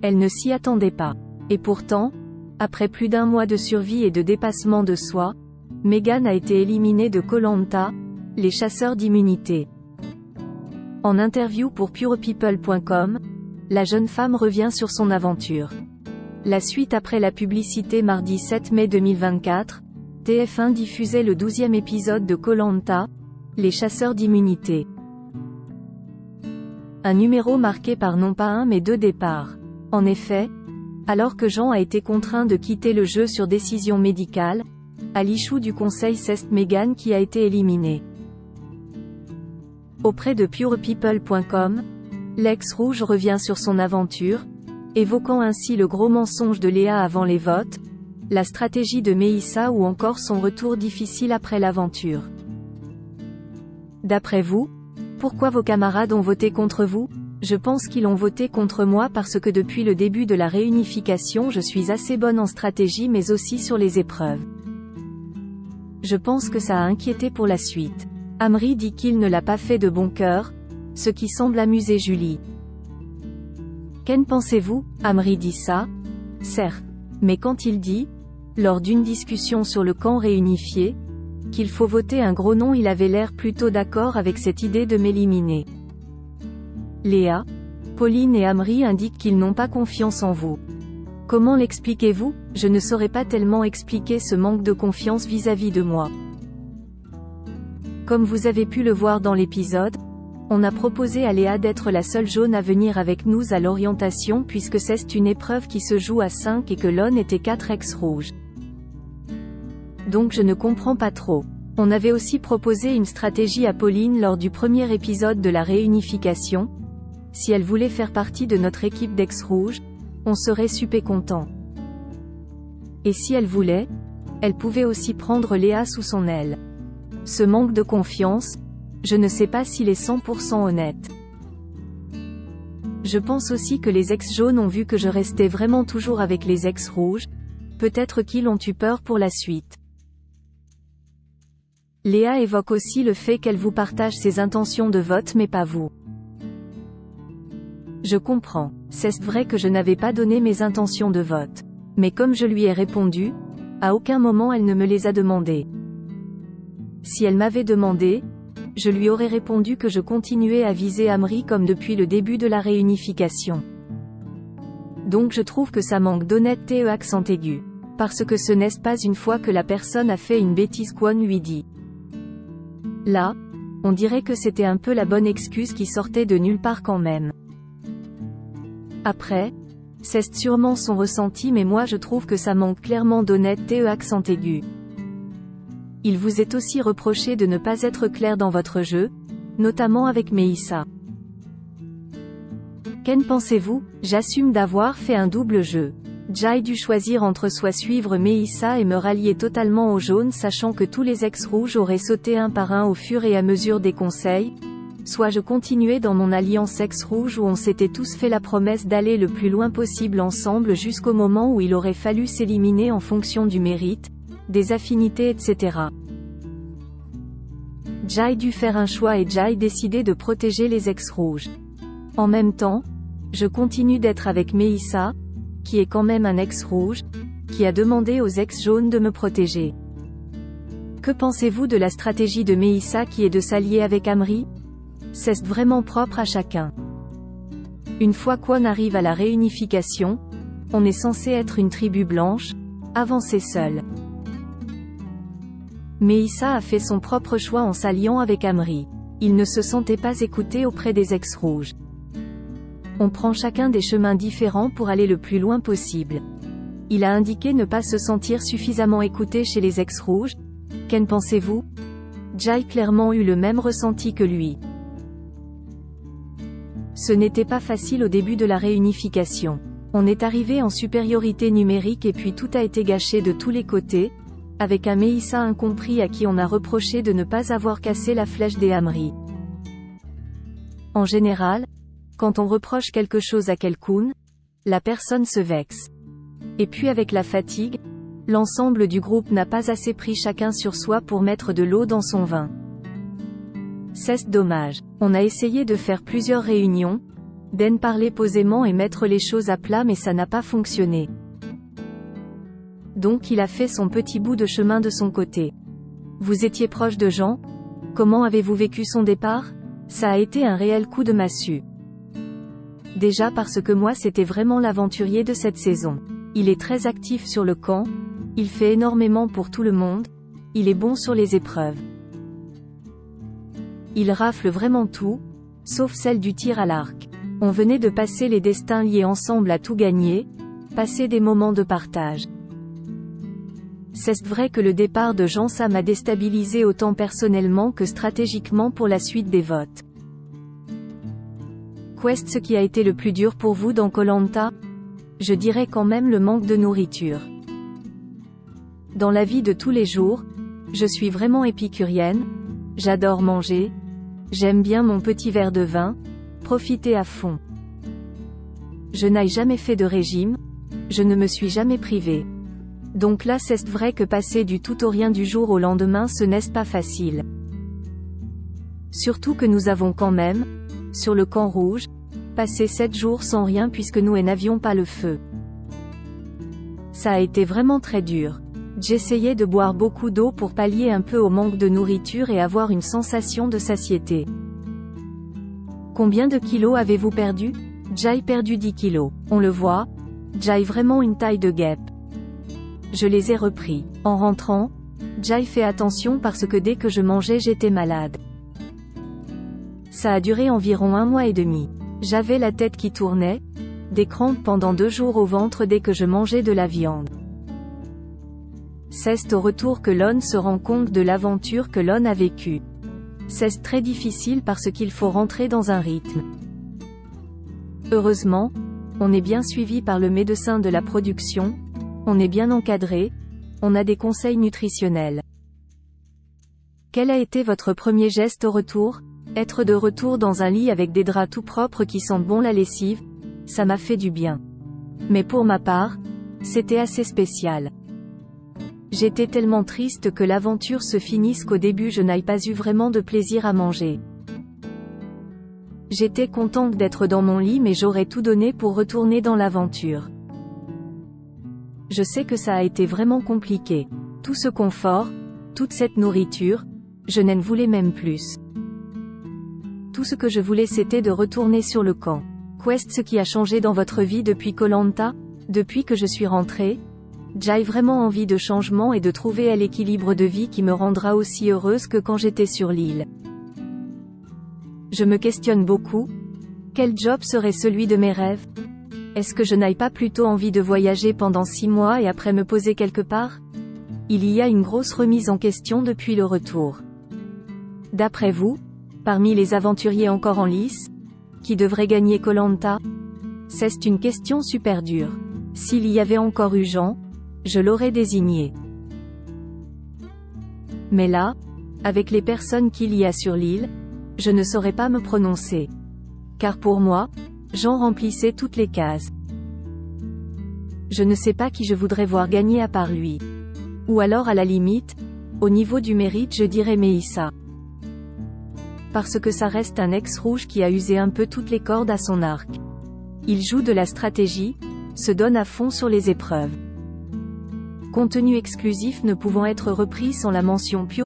Elle ne s'y attendait pas. Et pourtant, après plus d'1 mois de survie et de dépassement de soi, Meghan a été éliminée de Koh-Lanta, les chasseurs d'immunité. En interview pour purepeople.com, la jeune femme revient sur son aventure. La suite après la publicité mardi 7 mai 2024, TF1 diffusait le 12e épisode de Koh-Lanta, les chasseurs d'immunité. Un numéro marqué par non pas un mais 2 départs. En effet, alors que Jean a été contraint de quitter le jeu sur décision médicale, à l'issue du conseil, c'est Meghan qui a été éliminée. Auprès de purepeople.com, l'ex-rouge revient sur son aventure, évoquant ainsi le gros mensonge de Léa avant les votes, la stratégie de Mélissa ou encore son retour difficile après l'aventure. D'après vous, pourquoi vos camarades ont voté contre vous? Je pense qu'ils ont voté contre moi parce que depuis le début de la réunification je suis assez bonne en stratégie mais aussi sur les épreuves. Je pense que ça a inquiété pour la suite. Amri dit qu'il ne l'a pas fait de bon cœur, ce qui semble amuser Julie. Qu'en pensez-vous? Amri dit ça, certes. Mais quand il dit, lors d'une discussion sur le camp réunifié, qu'il faut voter un gros nom, il avait l'air plutôt d'accord avec cette idée de m'éliminer. Léa, Pauline et Amri indiquent qu'ils n'ont pas confiance en vous. Comment l'expliquez-vous? Je ne saurais pas tellement expliquer ce manque de confiance vis-à-vis de moi. Comme vous avez pu le voir dans l'épisode, on a proposé à Léa d'être la seule jaune à venir avec nous à l'orientation puisque c'est une épreuve qui se joue à 5 et que l'on était 4 ex-rouges. Donc je ne comprends pas trop. On avait aussi proposé une stratégie à Pauline lors du premier épisode de la réunification. Si elle voulait faire partie de notre équipe d'ex-rouges, on serait super content. Et si elle voulait, elle pouvait aussi prendre Léa sous son aile. Ce manque de confiance, je ne sais pas s'il est 100% honnête. Je pense aussi que les ex-jaunes ont vu que je restais vraiment toujours avec les ex-rouges, peut-être qu'ils ont eu peur pour la suite. Léa évoque aussi le fait qu'elle vous partage ses intentions de vote mais pas vous. Je comprends, c'est vrai que je n'avais pas donné mes intentions de vote. Mais comme je lui ai répondu, à aucun moment elle ne me les a demandées. Si elle m'avait demandé, je lui aurais répondu que je continuais à viser Amri comme depuis le début de la réunification. Donc je trouve que ça manque d'honnêteté accent aigu. Parce que ce n'est pas une fois que la personne a fait une bêtise qu'on lui dit. Là, on dirait que c'était un peu la bonne excuse qui sortait de nulle part quand même. Après, c'est sûrement son ressenti mais moi je trouve que ça manque clairement d'honnêteté accent aigu. Il vous est aussi reproché de ne pas être clair dans votre jeu, notamment avec Mélissa. Qu'en pensez-vous? J'assume d'avoir fait un double jeu. J'ai dû choisir entre soit suivre Mélissa et me rallier totalement aux jaunes sachant que tous les ex-rouges auraient sauté un par un au fur et à mesure des conseils, soit je continuais dans mon alliance ex-rouge où on s'était tous fait la promesse d'aller le plus loin possible ensemble jusqu'au moment où il aurait fallu s'éliminer en fonction du mérite, des affinités etc. J'ai dû faire un choix et j'ai décidé de protéger les ex-rouges. En même temps, je continue d'être avec Mélissa, qui est quand même un ex-rouge, qui a demandé aux ex-jaunes de me protéger. Que pensez-vous de la stratégie de Mélissa qui est de s'allier avec Amri? C'est vraiment propre à chacun. Une fois qu'on arrive à la réunification, on est censé être une tribu blanche, avancer seul. Mélissa a fait son propre choix en s'alliant avec Amri. Il ne se sentait pas écouté auprès des ex-rouges. On prend chacun des chemins différents pour aller le plus loin possible. Il a indiqué ne pas se sentir suffisamment écouté chez les ex-rouges. Qu'en pensez-vous? J'ai clairement eu le même ressenti que lui. Ce n'était pas facile au début de la réunification. On est arrivé en supériorité numérique et puis tout a été gâché de tous les côtés, avec un Mélissa incompris à qui on a reproché de ne pas avoir cassé la flèche des Amri. En général, quand on reproche quelque chose à quelqu'un, la personne se vexe. Et puis avec la fatigue, l'ensemble du groupe n'a pas assez pris chacun sur soi pour mettre de l'eau dans son vin. C'est dommage. On a essayé de faire plusieurs réunions, Den parlait posément et mettre les choses à plat mais ça n'a pas fonctionné. Donc il a fait son petit bout de chemin de son côté. Vous étiez proche de Jean? Comment avez-vous vécu son départ? Ça a été un réel coup de massue. Déjà parce que moi c'était vraiment l'aventurier de cette saison. Il est très actif sur le camp, il fait énormément pour tout le monde, il est bon sur les épreuves. Il rafle vraiment tout, sauf celle du tir à l'arc. On venait de passer les destins liés ensemble à tout gagner, passer des moments de partage. C'est vrai que le départ de Jean ça m'a déstabilisé autant personnellement que stratégiquement pour la suite des votes. Quest ce qui a été le plus dur pour vous dans Koh-Lanta? Je dirais quand même le manque de nourriture. Dans la vie de tous les jours, je suis vraiment épicurienne, j'adore manger, j'aime bien mon petit verre de vin, profiter à fond. Je n'ai jamais fait de régime, je ne me suis jamais privée. Donc là c'est vrai que passer du tout au rien du jour au lendemain ce n'est pas facile. Surtout que nous avons quand même, sur le camp rouge, passé 7 jours sans rien puisque nous n'avions pas le feu. Ça a été vraiment très dur. J'essayais de boire beaucoup d'eau pour pallier un peu au manque de nourriture et avoir une sensation de satiété. Combien de kilos avez-vous perdu? J'ai perdu 10 kilos. On le voit, j'ai vraiment une taille de guêpe. Je les ai repris. En rentrant, j'ai fait attention parce que dès que je mangeais j'étais malade. Ça a duré environ 1 mois et demi. J'avais la tête qui tournait, des crampes pendant 2 jours au ventre dès que je mangeais de la viande. C'est au retour que l'on se rend compte de l'aventure que l'on a vécue. C'est très difficile parce qu'il faut rentrer dans un rythme. Heureusement, on est bien suivi par le médecin de la production, on est bien encadré, on a des conseils nutritionnels. Quel a été votre premier geste au retour? Être de retour dans un lit avec des draps tout propres qui sentent bon la lessive, ça m'a fait du bien. Mais pour ma part, c'était assez spécial. J'étais tellement triste que l'aventure se finisse qu'au début je n'ai pas eu vraiment de plaisir à manger. J'étais contente d'être dans mon lit mais j'aurais tout donné pour retourner dans l'aventure. Je sais que ça a été vraiment compliqué. Tout ce confort, toute cette nourriture, je n'en voulais même plus. Tout ce que je voulais c'était de retourner sur le camp. Quest ce qui a changé dans votre vie depuis Koh-Lanta? Depuis que je suis rentrée, j'ai vraiment envie de changement et de trouver l'équilibre de vie qui me rendra aussi heureuse que quand j'étais sur l'île. Je me questionne beaucoup. Quel job serait celui de mes rêves? Est-ce que je n'ai pas plutôt envie de voyager pendant 6 mois et après me poser quelque part? Il y a une grosse remise en question depuis le retour. D'après vous, parmi les aventuriers encore en lice, qui devrait gagner Koh-Lanta? C'est une question super dure. S'il y avait encore eu Jean, je l'aurais désigné. Mais là, avec les personnes qu'il y a sur l'île, je ne saurais pas me prononcer. Car pour moi, Jean remplissait toutes les cases. Je ne sais pas qui je voudrais voir gagner à part lui. Ou alors à la limite, au niveau du mérite je dirais Meissa. Parce que ça reste un ex-rouge qui a usé un peu toutes les cordes à son arc. Il joue de la stratégie, se donne à fond sur les épreuves. Contenu exclusif ne pouvant être repris sans la mention Pio.